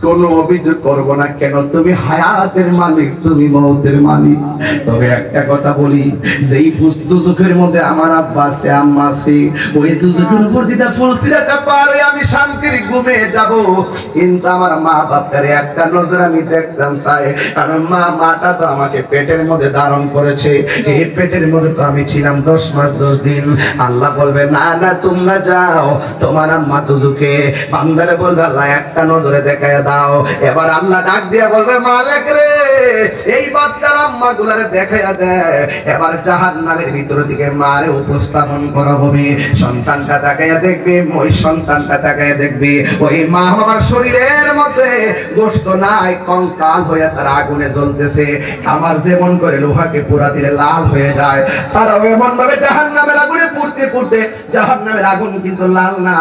কোনো অভিযোগ করবো না। কেন? তুমি হায়াতের মালিক, তুমি মওতের মালিক। তবে একটা কথা বলি, যেই দুজখের মধ্যে আমার আব্বা আছে, আম্মা আছে, ওই দুজখের উপর দিদা ফুলসিরাটা পার হয়ে আমি শান্তির ঘুমে যাব। কিন্তু আমার মা বাপের একটা নজর আমি দেখতাম চাই, কারণ মাটা তো আমাকে পেটের মধ্যে ধারণ করেছে। এই পেটের মধ্যে তো আমি ছিলাম 10 মাস 10 দিন। আল্লাহ বলবে না না তোমরা যাও, তোমার আম্মা দুজখে। বান্দারে বলবে আল্লাহ একটা নজরে দেখায় দাও। এবার আল্লাহ ডাক দিয়া বলবে মালিক রে, এই বাচ্চার আম্মা গুলারে দেখাইয়া দেয়। এবার জাহান্নামের ভিতর দিকে মারে উপস্থাপন করা হবে। সন্তানটা তাকাইয়া দেখবে, ওই সন্তানটা তাকাইয়া দেখবে ওই মা বাবার শরীরের মধ্যে গোশত নাই, কঙ্কাল হয়ে তার আগুনে জ্বলতেছে। আমার যেমন করে লোহাকে পোড়া দিলে লাল হয়ে যায়, তারাও এমন ভাবে জাহান্নামের আগুনে পুড়তে পুড়তে, জাহান্নামের আগুন কিন্তু লাল না,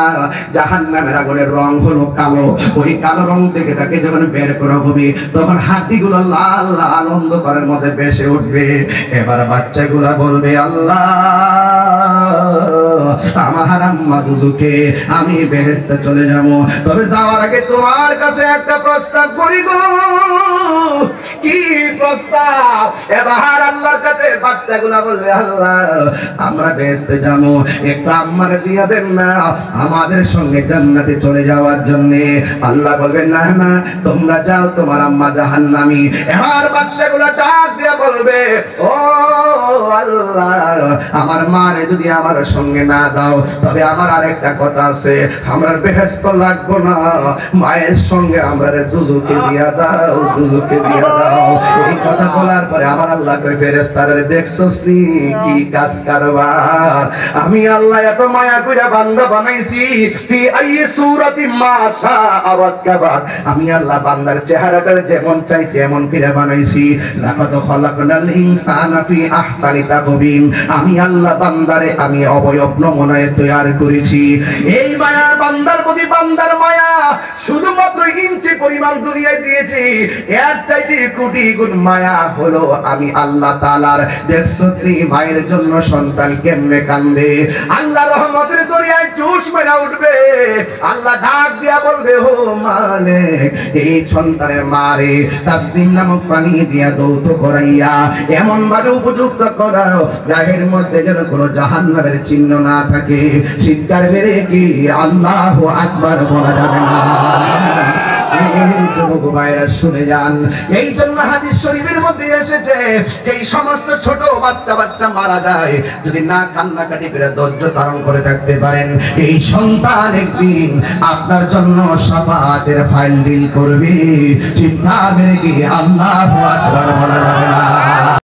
জাহান্নামের আগুনের রং হলো কালো। ওই কালো রং থেকে তাকে যখন বের করা হবে, তখন হাড্ডিগুলো লাল লাল অন্ধকারের মধ্যে ভেসে উঠবে। এবার বাচ্চাগুলা বলবে আল্লাহ আমার আম্মা দুজখে, আমি বেহেশতে চলে যাব। তবে যাওয়ার আগে তোমার কাছে একটা প্রস্তাব করি গো। কি প্রস্তাব? এবার আল্লাহর কাছে বাচ্চাগুলা বলবে আল্লাহ আমরা বেহেশতে যাব, একটু আম্মারে দিয়া দেন না আমাদের সঙ্গে জান্নাতে চলে যাওয়ার জন্য। আল্লাহ বলবেন না না তোমরা যাও, তোমার আম্মা জাহান্নামী। এবার বাচ্চাগুলা ডাক দিয়া বলবে ও আল্লাহ আমার মারে যদি আমার সঙ্গে না দাও, তবে আমার আরেকটা কথা আছে, আমার বেহেশত লাগবো না, মায়ের সঙ্গে আমরা দুজখে দিয়া দাও, দুজখে দিয়া দাও। এই কথা বলার পরে আমার আল্লাহ কই ফেরেশতারা দেখছস নি কি কাজ কারবার? আমি আল্লাহ এত মায়া কইরা বান্দা বানাইছি, ফি আই সূরাতি মা শাআ রাক্কাবা। আমি আল্লাহ বান্দার চেহারাটা যেমন চাইছি এমন করে বানাইছি। লাকাদ খালাকনাল ইনসানা ফি আহসানি তাকবীম। আমি আল্লাহ বান্দারে আমি অবয়ব নমুনায় তৈরি করেছি। এই মায়া বান্দার প্রতি বান্দার মায়া শুধুমাত্র ইঞ্চি পরিমাণ দুনিয়ায় দিয়েছি, এর চাইতে কোটি গুণ মায়া হলো আমি আল্লাহ তাআলার। দেখছো তুমি মায়ের জন্য সন্তান কেমনে কান্দে, আল্লাহ রহমতের দরিয়ায় জোশ মেরা উঠবে। আল্লাহ ডাক দিয়া বলবে ও মালিক, এই সন্তানের মারে তাসনিম নামক পানি দিয়া দৌত করাইয়া এমন ভাবে উপযুক্ত করাও যাহের মধ্যে যেন কোনো জাহান্নামের চিহ্ন না থাকে। চিৎকার মেরে কি আল্লাহু আকবার বলা যাবে না? যুবক ভাইরা শুনে যান, এই জন্য হাদিস শরীফের মধ্যে এসেছে যে এই সমস্ত ছোট বাচ্চা মারা যায়, যদি না কান্নাকাটি করে ধৈর্য ধারণ করে থাকতে পারেন, এই সন্তান একদিন আপনার জন্য শাফাআতের ফাইল ডিল করবে। চিৎকার মেরে কি আল্লাহু আকবার বলা যাবে না?